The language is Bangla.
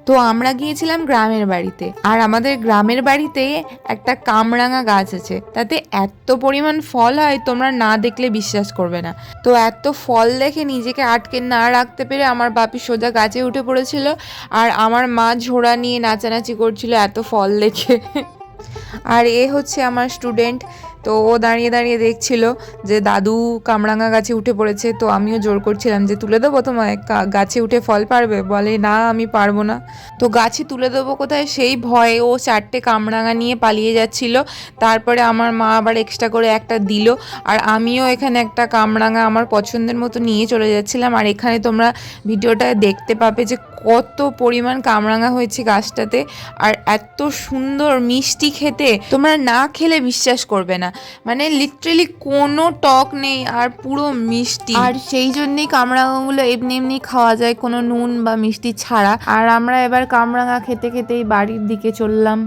তো আমরা গিয়েছিলাম গ্রামের বাড়িতে, আর আমাদের গ্রামের বাড়িতে একটা কামরাঙা গাছ আছে, তাতে এত পরিমাণ ফল হয় তোমরা না দেখলে বিশ্বাস করবে না। তো এত ফল দেখে নিজেকে আটকে না রাখতে পেরে আমার বাপি সোজা গাছে উঠে পড়েছিল, আর আমার মা ঝোড়া নিয়ে নাচানাচি করছিল এত ফল দেখে। আর এ হচ্ছে আমার স্টুডেন্ট, তো ও দাঁড়িয়ে দাঁড়িয়ে দেখছিল যে দাদু কামরাঙা গাছে উঠে পড়েছে। তো আমিও জোর করছিলাম যে তুলে দেবো তোমায়, গাছে উঠে ফল পারবে? বলে না আমি পারবো না। তো গাছে তুলে দেবো কোথায়, সেই ভয়ে ও 4টে কামরাঙা নিয়ে পালিয়ে যাচ্ছিল। তারপরে আমার মা আবার এক্সট্রা করে একটা দিল, আর আমিও এখানে একটা কামরাঙা আমার পছন্দের মতো নিয়ে চলে যাচ্ছিলাম। আর এখানে তোমরা ভিডিওটা দেখতে পাবে যে কত পরিমাণ কামরাঙা হয়েছে গাছটাতে, আর এত সুন্দর মিষ্টি খেতে, তোমরা না খেলে বিশ্বাস করবে না। মানে লিটারেলি কোনো টক নেই আর পুরো মিষ্টি, আর সেই জন্যই কামরাঙাগুলো এমনি এমনি খাওয়া যায়, কোনো নুন বা মিষ্টি ছাড়া। আর আমরা এবার কামরাঙা খেতে খেতেই বাড়ির দিকে চললাম।